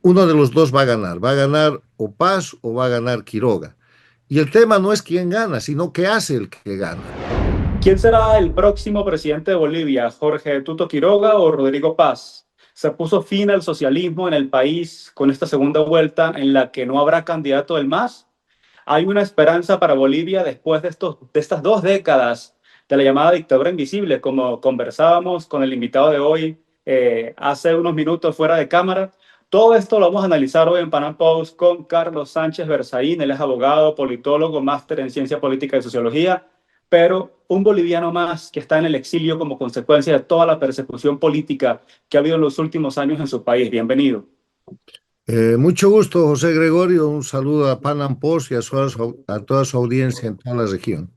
Uno de los dos va a ganar o Paz o va a ganar Quiroga. Y el tema no es quién gana, sino qué hace el que gana. ¿Quién será el próximo presidente de Bolivia? ¿Jorge Tuto Quiroga o Rodrigo Paz? Se puso fin al socialismo en el país con esta segunda vuelta en la que no habrá candidato del MAS. ¿Hay una esperanza para Bolivia después de estas 2 décadas de la llamada dictadura invisible, como conversábamos con el invitado de hoy hace unos minutos fuera de cámara? Todo esto lo vamos a analizar hoy en Panam Post con Carlos Sánchez Berzaín. Él es abogado, politólogo, máster en ciencia política y sociología, pero un boliviano más que está en el exilio como consecuencia de toda la persecución política que ha habido en los últimos años en su país. Bienvenido. Mucho gusto, José Gregorio. Un saludo a Panam Post y a toda su audiencia en toda la región.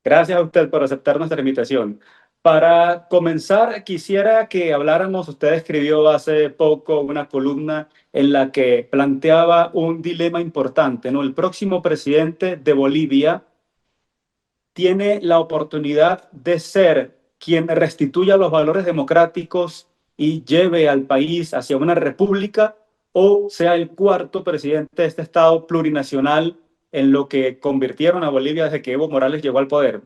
Gracias a usted por aceptar nuestra invitación. Para comenzar, quisiera que habláramos, usted escribió hace poco una columna en la que planteaba un dilema importante, ¿no? El próximo presidente de Bolivia tiene la oportunidad de ser quien restituya los valores democráticos y lleve al país hacia una república, o sea el cuarto presidente de este Estado plurinacional en lo que convirtieron a Bolivia desde que Evo Morales llegó al poder.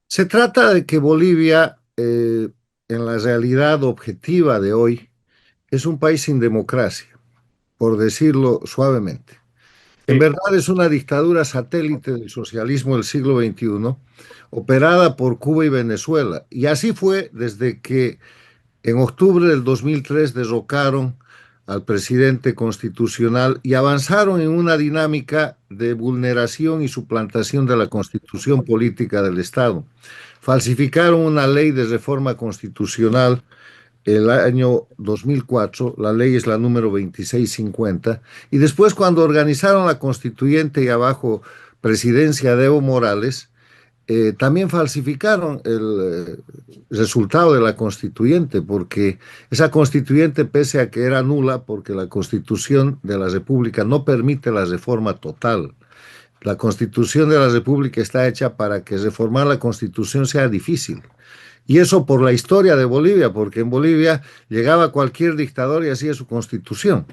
Se trata de que Bolivia, en la realidad objetiva de hoy, es un país sin democracia, por decirlo suavemente. En Sí. verdad es una dictadura satélite del socialismo del siglo XXI, operada por Cuba y Venezuela. Y así fue desde que en octubre del 2003 derrocaron al presidente constitucional y avanzaron en una dinámica de vulneración y suplantación de la constitución política del Estado. Falsificaron una ley de reforma constitucional el año 2004, la ley es la número 2650, y después cuando organizaron la constituyente y abajo presidencia de Evo Morales, también falsificaron el resultado de la constituyente, porque esa constituyente, pese a que era nula, porque la constitución de la República no permite la reforma total. La constitución de la República está hecha para que reformar la constitución sea difícil. Y eso por la historia de Bolivia, porque en Bolivia llegaba cualquier dictador y hacía su constitución.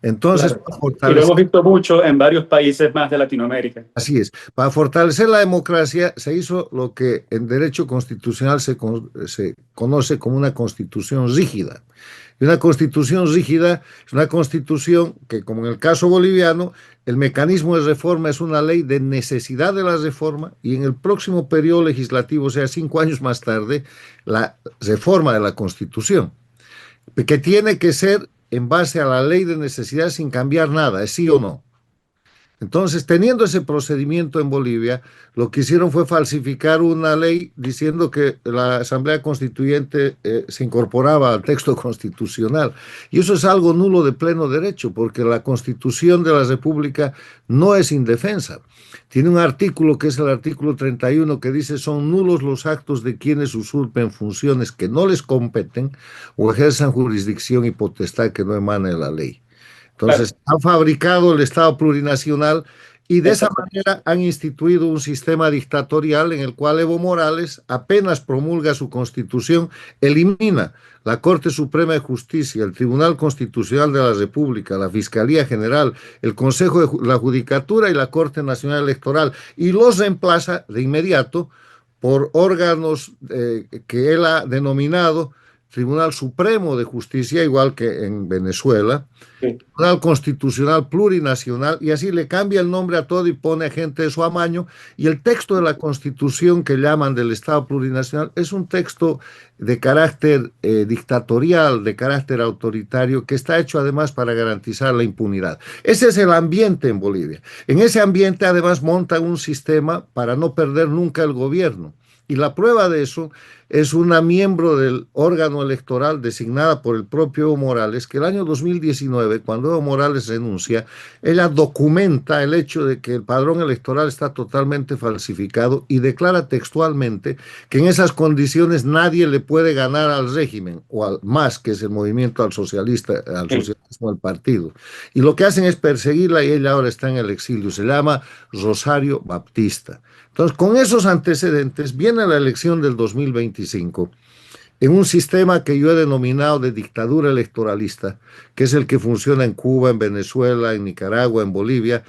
Entonces, Claro. Y lo hemos visto mucho en varios países más de Latinoamérica. así es, para fortalecer la democracia se hizo lo que en derecho constitucional se conoce como una constitución rígida. Y una constitución rígida es una constitución que, como en el caso boliviano, el mecanismo de reforma es una ley de necesidad de la reforma y en el próximo periodo legislativo, o sea, 5 años más tarde, la reforma de la constitución, que tiene que ser en base a la ley de necesidad sin cambiar nada, ¿es sí o no? Entonces, teniendo ese procedimiento en Bolivia, lo que hicieron fue falsificar una ley diciendo que la Asamblea Constituyente se incorporaba al texto constitucional. Y eso es algo nulo de pleno derecho, porque la Constitución de la República no es indefensa. Tiene un artículo que es el artículo 31 que dice son nulos los actos de quienes usurpen funciones que no les competen o ejerzan jurisdicción y potestad que no emane de la ley. Claro, Entonces, han fabricado el Estado plurinacional y de esa exacto. manera han instituido un sistema dictatorial en el cual Evo Morales, apenas promulga su constitución, elimina la Corte Suprema de Justicia, el Tribunal Constitucional de la República, la Fiscalía General, el Consejo de la Judicatura y la Corte Nacional Electoral y los reemplaza de inmediato por órganos que él ha denominado Tribunal Supremo de Justicia, igual que en Venezuela, Sí. Tribunal Constitucional Plurinacional, y así le cambia el nombre a todo y pone a gente de su amaño. Y el texto de la Constitución que llaman del Estado Plurinacional es un texto de carácter dictatorial, de carácter autoritario, que está hecho además para garantizar la impunidad. Ese es el ambiente en Bolivia. En ese ambiente además montan un sistema para no perder nunca el gobierno. Y la prueba de eso es una miembro del órgano electoral designada por el propio Evo Morales, que el año 2019, cuando Evo Morales renuncia, ella documenta el hecho de que el padrón electoral está totalmente falsificado y declara textualmente que en esas condiciones nadie le puede ganar al régimen o al MAS, que es el movimiento al socialista, al Sí. socialismo del partido. Y lo que hacen es perseguirla y ella ahora está en el exilio. Se llama Rosario Baptista. Entonces, con esos antecedentes viene la elección del 2025 en un sistema que yo he denominado de dictadura electoralista, que es el que funciona en Cuba, en Venezuela, en Nicaragua, en Bolivia.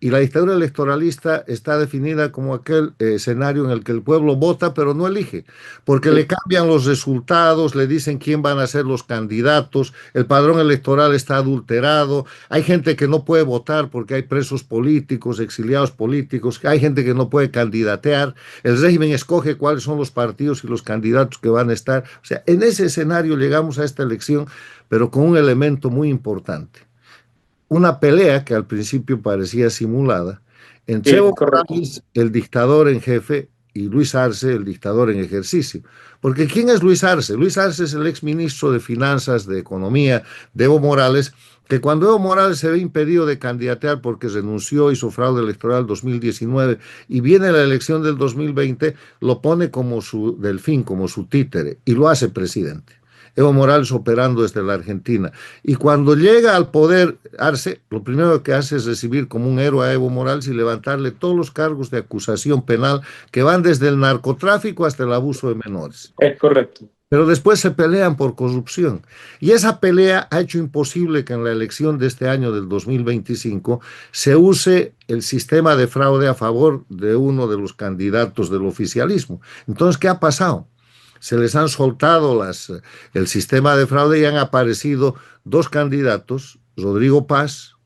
Y la dictadura electoralista está definida como aquel escenario en el que el pueblo vota pero no elige, porque le Sí, cambian los resultados, le dicen quién van a ser los candidatos, el padrón electoral está adulterado, hay gente que no puede votar porque hay presos políticos, exiliados políticos, hay gente que no puede candidatear, el régimen escoge cuáles son los partidos y los candidatos que van a estar. O sea, en ese escenario llegamos a esta elección, pero con un elemento muy importante, una pelea que al principio parecía simulada entre sí, Evo correcto. Morales, el dictador en jefe, y Luis Arce, el dictador en ejercicio. Porque ¿quién es Luis Arce? Luis Arce es el exministro de Finanzas, de Economía de Evo Morales, que cuando Evo Morales se ve impedido de candidatear porque renunció, hizo fraude electoral 2019 y viene la elección del 2020, lo pone como su delfín, como su títere, y lo hace presidente. Evo Morales operando desde la Argentina. Y cuando llega al poder Arce, lo primero que hace es recibir como un héroe a Evo Morales y levantarle todos los cargos de acusación penal que van desde el narcotráfico hasta el abuso de menores. Es correcto. Pero después se pelean por corrupción. Y esa pelea ha hecho imposible que en la elección de este año del 2025 se use el sistema de fraude a favor de uno de los candidatos del oficialismo. Entonces, ¿qué ha pasado? Se les han soltado el sistema de fraude y han aparecido dos candidatos, Rodrigo Paz,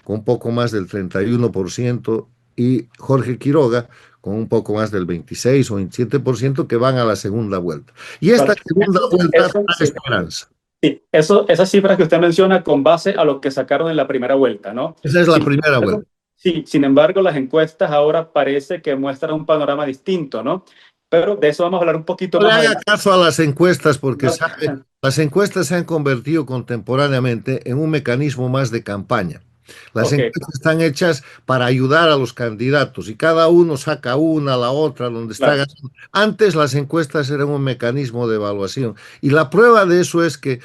con un poco más del 31%, y Jorge Quiroga, con un poco más del 26 o 27%, que van a la segunda vuelta. Y esta Vale. segunda vuelta trae Sí, esperanza. sí, esas cifras que usted menciona con base a lo que sacaron en la primera vuelta, ¿no? Esa es la Sin primera embargo, vuelta. sí, sin embargo, las encuestas ahora parece que muestran un panorama distinto, ¿no? Pero de eso vamos a hablar un poquito No le más haga adelante. caso a las encuestas porque No, sabe, las encuestas se han convertido contemporáneamente en un mecanismo más de campaña. Las ok, encuestas están hechas para ayudar a los candidatos y cada uno saca una, la otra, donde está claro. ganando. Antes las encuestas eran un mecanismo de evaluación y la prueba de eso es que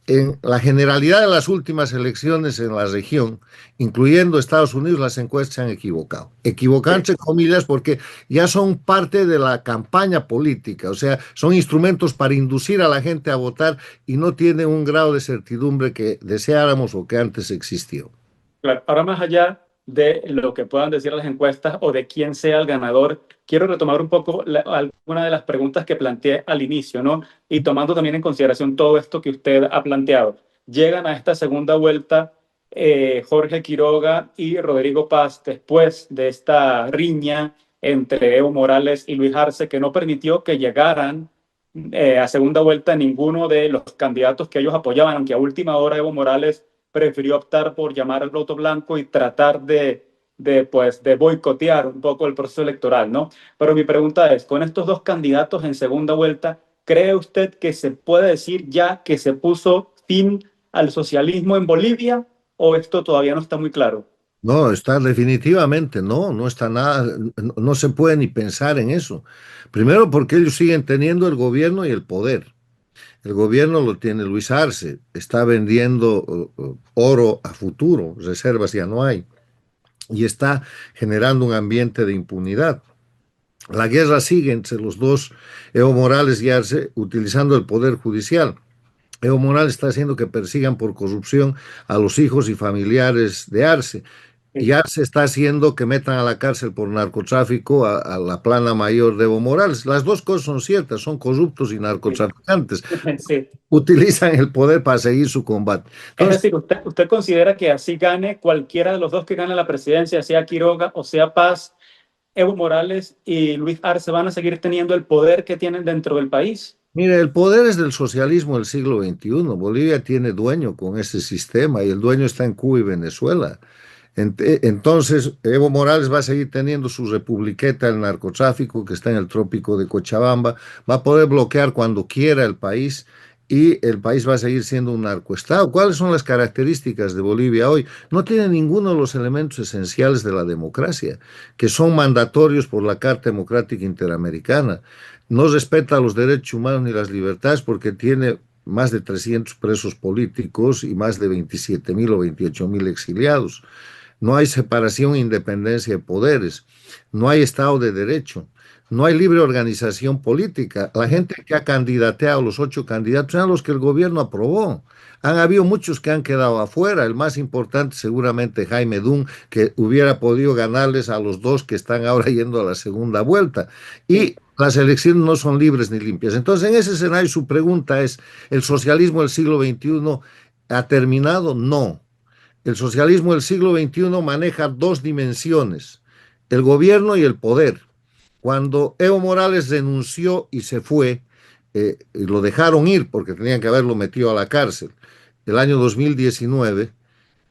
en la generalidad de las últimas elecciones en la región, incluyendo Estados Unidos, las encuestas se han equivocado. Equivocan Sí, entre comillas porque ya son parte de la campaña política, o sea, son instrumentos para inducir a la gente a votar y no tienen un grado de certidumbre que deseáramos o que antes existió. claro. Ahora, más allá de lo que puedan decir las encuestas o de quién sea el ganador, quiero retomar un poco alguna de las preguntas que planteé al inicio, ¿no? Y tomando también en consideración todo esto que usted ha planteado. Llegan a esta segunda vuelta Jorge Quiroga y Rodrigo Paz después de esta riña entre Evo Morales y Luis Arce, que no permitió que llegaran a segunda vuelta ninguno de los candidatos que ellos apoyaban, aunque a última hora Evo Morales prefirió optar por llamar al voto blanco y tratar pues, de boicotear un poco el proceso electoral, ¿no? Pero mi pregunta es, con estos dos candidatos en segunda vuelta, ¿cree usted que se puede decir ya que se puso fin al socialismo en Bolivia o esto todavía no está muy claro? No, está definitivamente, no, no está nada, no, no se puede ni pensar en eso. Primero porque ellos siguen teniendo el gobierno y el poder. El gobierno lo tiene Luis Arce, está vendiendo oro a futuro, reservas ya no hay, y está generando un ambiente de impunidad. La guerra sigue entre los dos, Evo Morales y Arce, utilizando el poder judicial. Evo Morales está haciendo que persigan por corrupción a los hijos y familiares de Arce. Y Sí, Arce está haciendo que metan a la cárcel por narcotráfico a la plana mayor de Evo Morales. Las dos cosas son ciertas, son corruptos y sí, narcotraficantes. sí. Utilizan el poder para seguir su combate. Es Entonces, decir, usted considera que así gane cualquiera de los dos que gane la presidencia, sea Quiroga o sea Paz, Evo Morales y Luis Arce van a seguir teniendo el poder que tienen dentro del país. mire, el poder es del socialismo del siglo XXI. Bolivia tiene dueño con ese sistema y el dueño está en Cuba y Venezuela. Entonces, Evo Morales va a seguir teniendo su republiqueta, el narcotráfico que está en el trópico de Cochabamba, va a poder bloquear cuando quiera el país y el país va a seguir siendo un narcoestado. ¿Cuáles son las características de Bolivia hoy? No tiene ninguno de los elementos esenciales de la democracia, que son mandatorios por la Carta Democrática Interamericana. No respeta los derechos humanos ni las libertades porque tiene más de 300 presos políticos y más de 27.000 o 28.000 exiliados. No hay separación e independencia de poderes, no hay Estado de Derecho, no hay libre organización política. La gente que ha candidateado, los 8 candidatos, eran los que el gobierno aprobó. Han habido muchos que han quedado afuera. El más importante, seguramente, Jaime Dun, que hubiera podido ganarles a los 2 que están ahora yendo a la segunda vuelta. Y Sí, las elecciones no son libres ni limpias. Entonces, en ese escenario, su pregunta es: ¿el socialismo del siglo XXI ha terminado? No. El socialismo del siglo XXI maneja 2 dimensiones: el gobierno y el poder. Cuando Evo Morales renunció y se fue, y lo dejaron ir porque tenían que haberlo metido a la cárcel, el año 2019,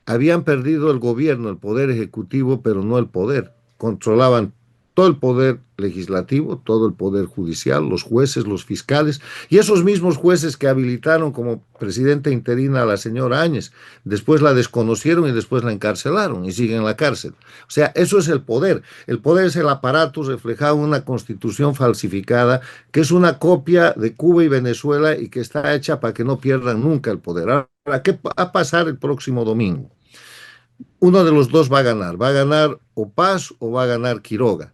habían perdido el gobierno, el poder ejecutivo, pero no el poder. Controlaban todo el poder legislativo, todo el poder judicial, los jueces, los fiscales, y esos mismos jueces que habilitaron como presidenta interina a la señora Áñez, después la desconocieron y después la encarcelaron y siguen en la cárcel. O sea, eso es el poder. El poder es el aparato reflejado en una constitución falsificada, que es una copia de Cuba y Venezuela y que está hecha para que no pierdan nunca el poder. Ahora, ¿qué va a pasar el próximo domingo? Uno de los dos va a ganar o Paz o va a ganar Quiroga.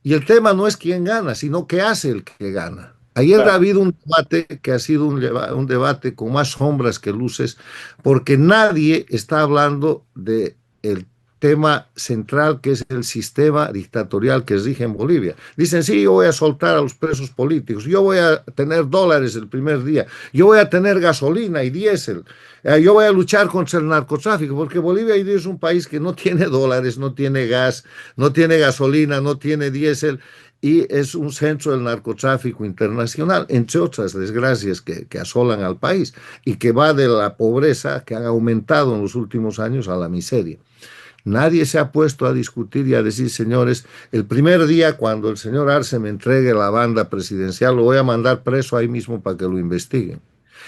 Y el tema no es quién gana, sino qué hace el que gana. Ayer ha claro. habido un debate que ha sido un debate con más sombras que luces, porque nadie está hablando del tema central, que es el sistema dictatorial que rige en Bolivia. Dicen: sí, yo voy a soltar a los presos políticos, yo voy a tener dólares el primer día, yo voy a tener gasolina y diésel, yo voy a luchar contra el narcotráfico, porque Bolivia hoy día es un país que no tiene dólares, no tiene gas, no tiene gasolina, no tiene diésel, y es un centro del narcotráfico internacional, entre otras desgracias que asolan al país y que va de la pobreza que ha aumentado en los últimos años a la miseria. Nadie se ha puesto a discutir y a decir: señores, el primer día cuando el señor Arce me entregue la banda presidencial, lo voy a mandar preso ahí mismo para que lo investiguen.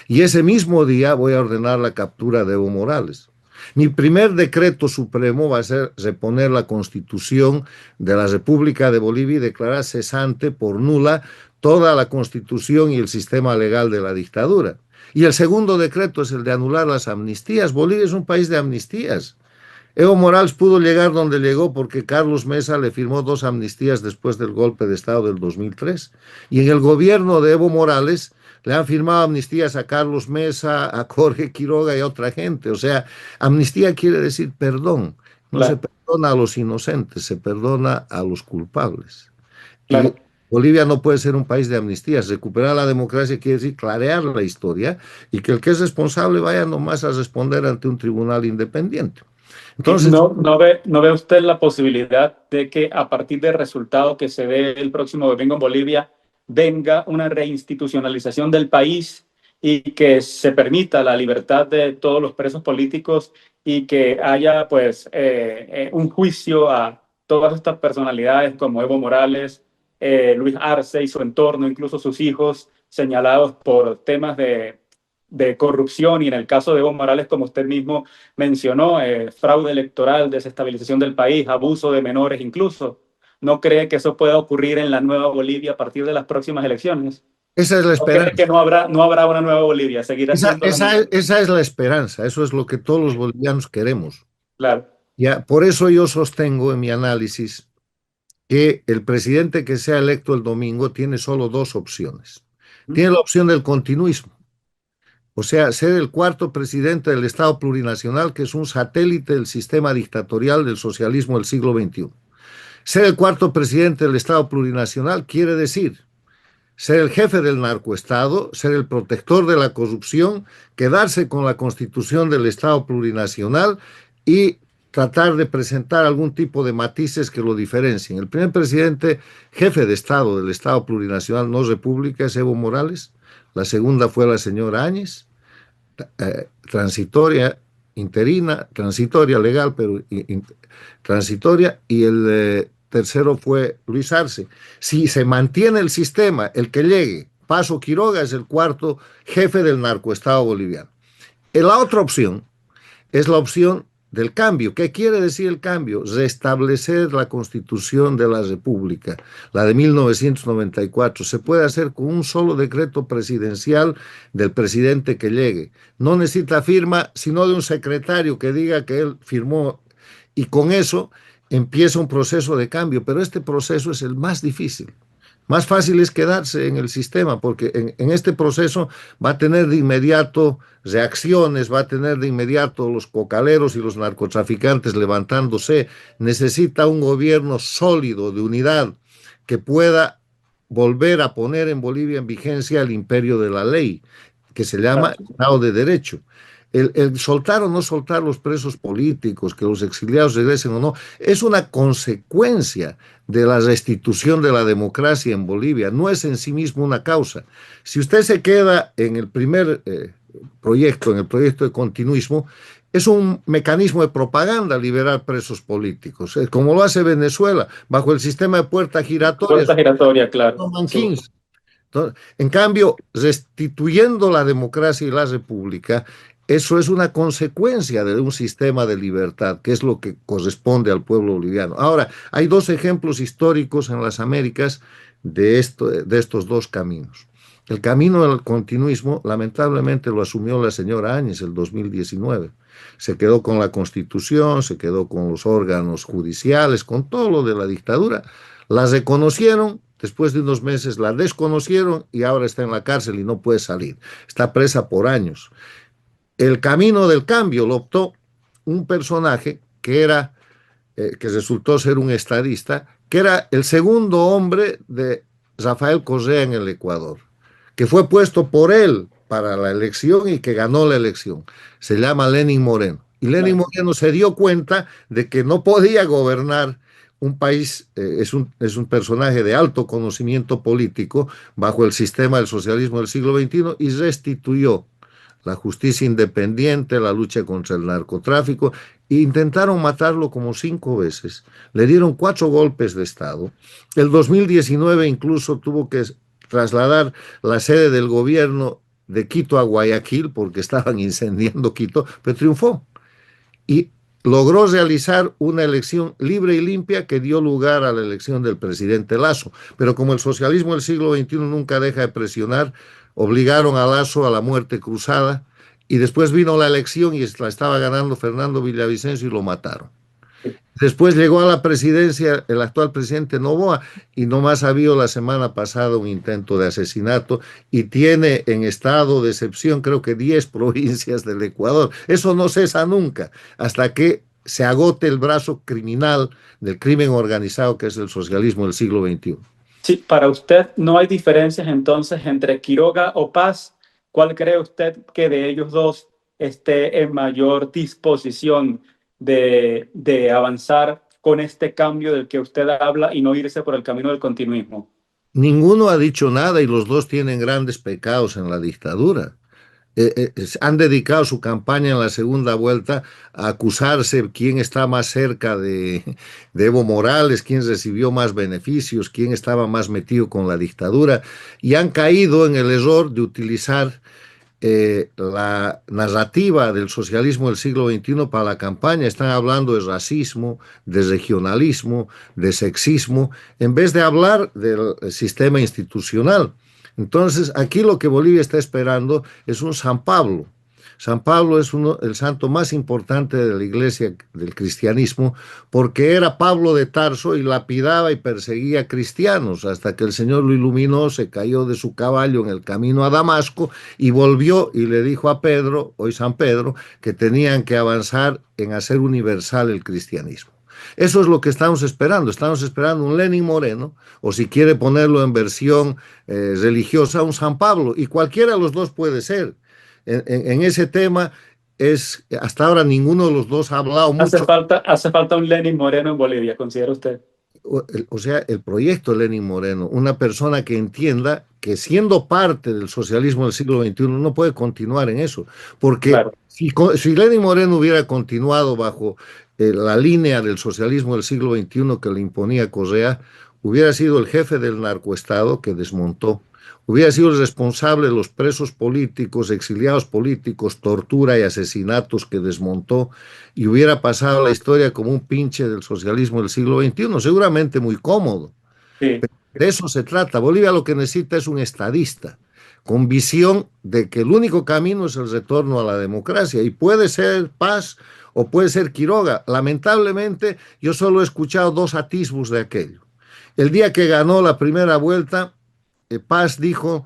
Y ese mismo día voy a ordenar la captura de Evo Morales. Mi primer decreto supremo va a ser reponer la constitución de la República de Bolivia y declarar cesante por nula toda la constitución y el sistema legal de la dictadura. Y el segundo decreto es el de anular las amnistías. Bolivia es un país de amnistías. Evo Morales pudo llegar donde llegó porque Carlos Mesa le firmó 2 amnistías después del golpe de Estado del 2003. Y en el gobierno de Evo Morales le han firmado amnistías a Carlos Mesa, a Jorge Quiroga y a otra gente. O sea, amnistía quiere decir perdón. No se Claro, perdona a los inocentes, se perdona a los culpables. Y claro. Bolivia no puede ser un país de amnistías. Recuperar la democracia quiere decir clarear la historia y que el que es responsable vaya nomás a responder ante un tribunal independiente. ¿Y Entonces, no ve usted la posibilidad de que a partir del resultado que se dé el próximo domingo en Bolivia venga una reinstitucionalización del país y que se permita la libertad de todos los presos políticos y que haya pues un juicio a todas estas personalidades como Evo Morales, Luis Arce y su entorno, incluso sus hijos señalados por temas de corrupción y en el caso de Evo Morales, como usted mismo mencionó, fraude electoral, desestabilización del país, abuso de menores incluso? ¿No cree que eso pueda ocurrir en la nueva Bolivia a partir de las próximas elecciones? esa es la ¿O cree que esperanza. no habrá una nueva Bolivia? ¿Seguirá siendo la misma? Esa es la esperanza. Eso es lo que todos los bolivianos queremos. Claro. Ya, por eso yo sostengo en mi análisis que el presidente que sea electo el domingo tiene solo 2 opciones. Tiene la opción del continuismo, o sea, ser el cuarto presidente del Estado plurinacional, que es un satélite del sistema dictatorial del socialismo del siglo XXI. Ser el cuarto presidente del Estado plurinacional quiere decir ser el jefe del narcoestado, ser el protector de la corrupción, quedarse con la constitución del Estado plurinacional y tratar de presentar algún tipo de matices que lo diferencien. El primer presidente jefe de Estado del Estado plurinacional, no república, es Evo Morales. La segunda fue la señora Áñez, transitoria, interina, transitoria legal, pero transitoria, y el tercero fue Luis Arce. Si se mantiene el sistema, el que llegue, Paso Quiroga es el cuarto jefe del narcoestado boliviano. Y la otra opción es la opción del cambio. ¿Qué quiere decir el cambio? Restablecer la constitución de la República, la de 1994. Se puede hacer con un solo decreto presidencial del presidente que llegue. No necesita firma, sino de un secretario que diga que él firmó, y con eso empieza un proceso de cambio, pero este proceso es el más difícil. Más fácil es quedarse en el sistema, porque en este proceso va a tener de inmediato reacciones, va a tener de inmediato los cocaleros y los narcotraficantes levantándose. Necesita un gobierno sólido, de unidad, que pueda volver a poner en Bolivia en vigencia el imperio de la ley, que se llama Claro. Estado de Derecho. El soltar o no soltar los presos políticos, que los exiliados regresen o no, es una consecuencia de la restitución de la democracia en Bolivia, no es en sí mismo una causa. Si usted se queda en el primer proyecto, en el proyecto de continuismo, es un mecanismo de propaganda liberar presos políticos, como lo hace Venezuela, bajo el sistema de puerta giratoria, Puerta giratoria, claro. Roman Sí. 15. Entonces, en cambio, restituyendo la democracia y la república, eso es una consecuencia de un sistema de libertad, que es lo que corresponde al pueblo boliviano. Ahora, hay dos ejemplos históricos en las Américas de estos dos caminos. El camino del continuismo, lamentablemente, lo asumió la señora Áñez el 2019. Se quedó con la Constitución, se quedó con los órganos judiciales, con todo lo de la dictadura. La reconocieron, después de unos meses la desconocieron y ahora está en la cárcel y no puede salir. Está presa por años. El camino del cambio lo optó un personaje que resultó ser un estadista, que era el segundo hombre de Rafael Correa en el Ecuador, que fue puesto por él para la elección y que ganó la elección. Se llama Lenín Moreno. Y Lenín Claro. Moreno se dio cuenta de que no podía gobernar un país, es un personaje de alto conocimiento político bajo el sistema del socialismo del siglo XXI y restituyó la justicia independiente, la lucha contra el narcotráfico, e intentaron matarlo como 5 veces. Le dieron 4 golpes de Estado. El 2019 incluso tuvo que trasladar la sede del gobierno de Quito a Guayaquil porque estaban incendiando Quito, pero triunfó y logró realizar una elección libre y limpia que dio lugar a la elección del presidente Lazo. Pero como el socialismo del siglo XXI nunca deja de presionar, obligaron a Lazo a la muerte cruzada y después vino la elección y la estaba ganando Fernando Villavicencio y lo mataron. Después llegó a la presidencia el actual presidente Noboa y nomás ha habido la semana pasada un intento de asesinato y tiene en estado de excepción creo que 10 provincias del Ecuador. Eso no cesa nunca hasta que se agote el brazo criminal del crimen organizado que es el socialismo del siglo XXI. Sí, para usted no hay diferencias entonces entre Quiroga o Paz. ¿Cuál cree usted que de ellos dos esté en mayor disposición de avanzar con este cambio del que usted habla y no irse por el camino del continuismo? Ninguno ha dicho nada y los dos tienen grandes pecados en la dictadura. Han dedicado su campaña en la segunda vuelta a acusarse quién está más cerca de Evo Morales, quién recibió más beneficios, quién estaba más metido con la dictadura, y han caído en el error de utilizar la narrativa del socialismo del siglo XXI para la campaña. Están hablando de racismo, de regionalismo, de sexismo, en vez de hablar del sistema institucional. Entonces, aquí lo que Bolivia está esperando es un San Pablo. San Pablo es el santo más importante de la iglesia del cristianismo porque era Pablo de Tarso y lapidaba y perseguía cristianos hasta que el Señor lo iluminó, se cayó de su caballo en el camino a Damasco y volvió y le dijo a Pedro, hoy San Pedro, que tenían que avanzar en hacer universal el cristianismo. Eso es lo que estamos esperando un Lenín Moreno, o si quiere ponerlo en versión religiosa, un San Pablo, y cualquiera de los dos puede ser. En ese tema hasta ahora ninguno de los dos ha hablado mucho. Hace falta un Lenin Moreno en Bolivia, ¿considera usted? O sea, el proyecto Lenín Moreno, una persona que entienda que siendo parte del socialismo del siglo XXI no puede continuar en eso, porque Claro. si Lenín Moreno hubiera continuado bajo la línea del socialismo del siglo XXI que le imponía Correa, hubiera sido el jefe del narcoestado que desmontó, hubiera sido el responsable de los presos políticos, exiliados políticos, tortura y asesinatos que desmontó y hubiera pasado la historia como un pinche del socialismo del siglo XXI, seguramente muy cómodo. Sí. De eso se trata. Bolivia lo que necesita es un estadista con visión de que el único camino es el retorno a la democracia y puede ser Paz o puede ser Quiroga. Lamentablemente yo solo he escuchado 2 atisbos de aquello. El día que ganó la primera vuelta, Paz dijo,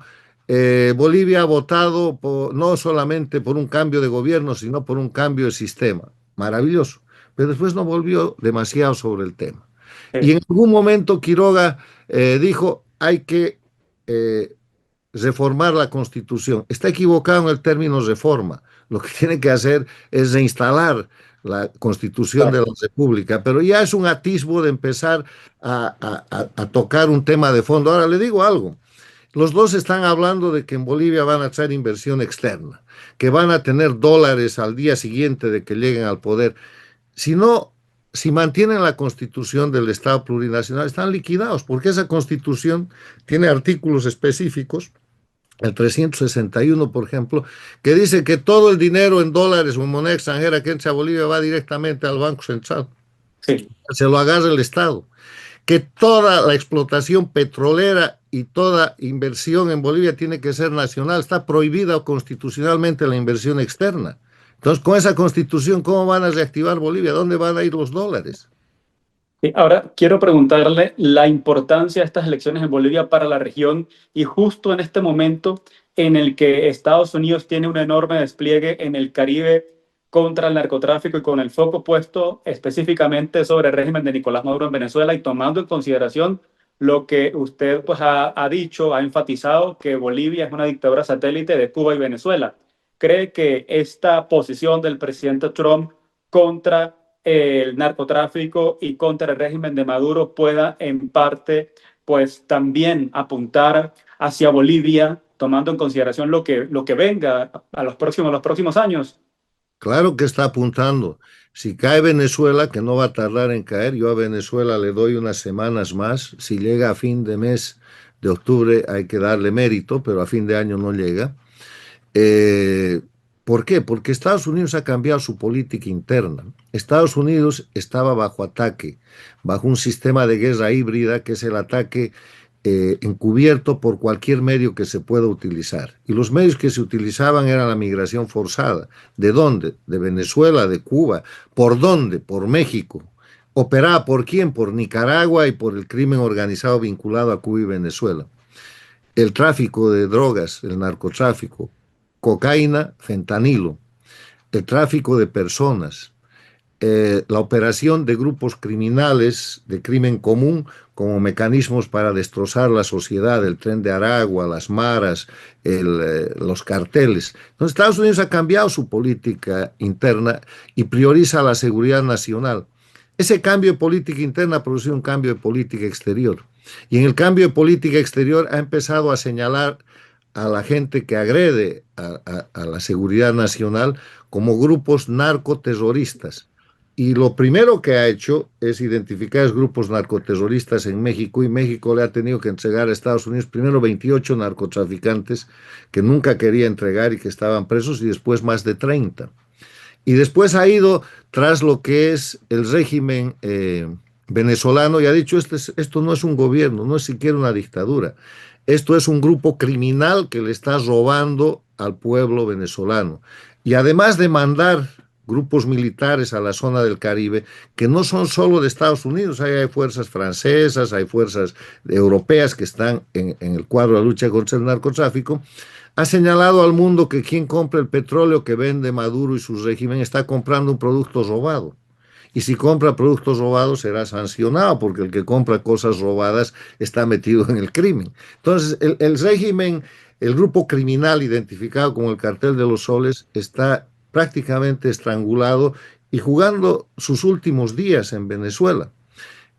Bolivia ha votado no solamente por un cambio de gobierno, sino por un cambio de sistema. Maravilloso. Pero después no volvió demasiado sobre el tema. Y Sí, en algún momento Quiroga dijo, hay que eh, reformar la Constitución. Está equivocado en el término reforma. Lo que tiene que hacer es reinstalar la Constitución de claro. la República, pero ya es un atisbo de empezar a tocar un tema de fondo. Ahora le digo algo. Los dos están hablando de que en Bolivia van a traer inversión externa, que van a tener dólares al día siguiente de que lleguen al poder. Si no, si mantienen la constitución del Estado plurinacional, están liquidados, porque esa constitución tiene artículos específicos, el 361, por ejemplo, que dice que todo el dinero en dólares o en moneda extranjera que entra a Bolivia va directamente al Banco Central, Sí. se lo agarra el Estado, que toda la explotación petrolera y toda inversión en Bolivia tiene que ser nacional, está prohibida constitucionalmente la inversión externa. Entonces, con esa constitución, ¿cómo van a reactivar Bolivia? ¿Dónde van a ir los dólares? Sí, ahora quiero preguntarle la importancia de estas elecciones en Bolivia para la región y justo en este momento en el que Estados Unidos tiene un enorme despliegue en el Caribe contra el narcotráfico y con el foco puesto específicamente sobre el régimen de Nicolás Maduro en Venezuela y tomando en consideración lo que usted pues, ha dicho, ha enfatizado que Bolivia es una dictadura satélite de Cuba y Venezuela. ¿Cree que esta posición del presidente Trump contra el narcotráfico y contra el régimen de Maduro pueda en parte pues también apuntar hacia Bolivia, tomando en consideración lo que venga a los próximos años? Claro que está apuntando. Si cae Venezuela, que no va a tardar en caer, yo a Venezuela le doy unas semanas más. Si llega a fin de mes de octubre hay que darle mérito, pero a fin de año no llega. Eh, ¿Por qué? Porque Estados Unidos ha cambiado su política interna. Estados Unidos estaba bajo ataque, bajo un sistema de guerra híbrida que es el ataque encubierto por cualquier medio que se pueda utilizar. Y los medios que se utilizaban eran la migración forzada. ¿De dónde? De Venezuela, de Cuba. ¿Por dónde? Por México. ¿Operada por quién? Por Nicaragua y por el crimen organizado vinculado a Cuba y Venezuela. El tráfico de drogas, el narcotráfico, cocaína, fentanilo, el tráfico de personas, la operación de grupos criminales de crimen común como mecanismos para destrozar la sociedad, el tren de Aragua, las maras, los carteles. Entonces Estados Unidos ha cambiado su política interna y prioriza la seguridad nacional. Ese cambio de política interna ha producido un cambio de política exterior. Y en el cambio de política exterior ha empezado a señalar a la gente que agrede a la seguridad nacional como grupos narcoterroristas. Y lo primero que ha hecho es identificar los grupos narcoterroristas en México y México le ha tenido que entregar a Estados Unidos primero 28 narcotraficantes que nunca quería entregar y que estaban presos y después más de 30. Y después ha ido tras lo que es el régimen venezolano y ha dicho, esto no es un gobierno, no es siquiera una dictadura, esto es un grupo criminal que le está robando al pueblo venezolano. Y además de mandar grupos militares a la zona del Caribe, que no son solo de Estados Unidos, hay fuerzas francesas, hay fuerzas europeas que están en el cuadro de la lucha contra el narcotráfico, ha señalado al mundo que quien compra el petróleo que vende Maduro y su régimen está comprando un producto robado. Y si compra productos robados será sancionado, porque el que compra cosas robadas está metido en el crimen. Entonces, el régimen, el grupo criminal identificado como el Cartel de los Soles, está prácticamente estrangulado y jugando sus últimos días en Venezuela.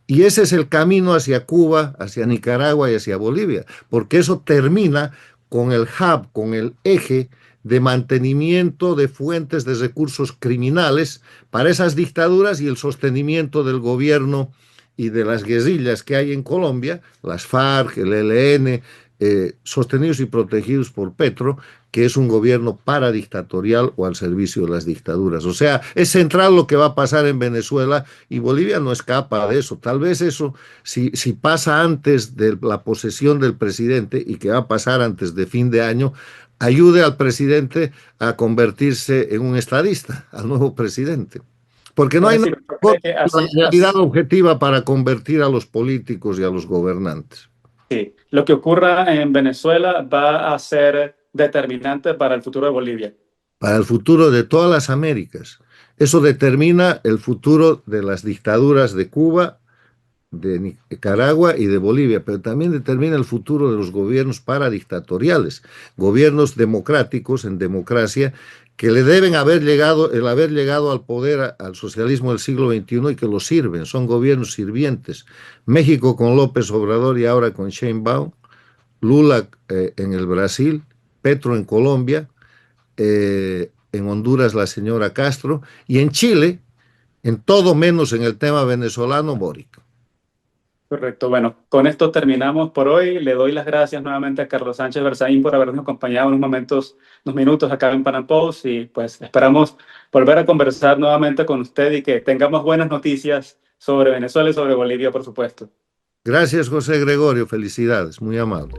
Y ese es el camino hacia Cuba, hacia Nicaragua y hacia Bolivia, porque eso termina con el hub, con el eje de mantenimiento de fuentes de recursos criminales para esas dictaduras y el sostenimiento del gobierno y de las guerrillas que hay en Colombia, las FARC, el ELN, sostenidos y protegidos por Petro, que es un gobierno paradictatorial o al servicio de las dictaduras. O sea, es central lo que va a pasar en Venezuela y Bolivia no escapa de eso. Tal vez eso, si pasa antes de la posesión del presidente y que va a pasar antes de fin de año, ayude al presidente a convertirse en un estadista, al nuevo presidente. Porque no Es hay decir, con que la realidad objetiva para convertir a los políticos y a los gobernantes. sí, lo que ocurra en Venezuela va a ser determinante para el futuro de Bolivia. Para el futuro de todas las Américas. Eso determina el futuro de las dictaduras de Cuba, de Nicaragua y de Bolivia, pero también determina el futuro de los gobiernos paradictatoriales, gobiernos democráticos en democracia que le deben haber llegado, el haber llegado al poder al socialismo del siglo XXI y que lo sirven, son gobiernos sirvientes. México con López Obrador y ahora con Sheinbaum, Lula en el Brasil, Petro en Colombia, en Honduras la señora Castro y en Chile, en todo menos en el tema venezolano, Boric. Correcto. Bueno, con esto terminamos por hoy. Le doy las gracias nuevamente a Carlos Sánchez Berzaín por habernos acompañado en unos minutos acá en Pan Post y pues esperamos volver a conversar nuevamente con usted y que tengamos buenas noticias sobre Venezuela y sobre Bolivia, por supuesto. Gracias, José Gregorio. Felicidades. Muy amable.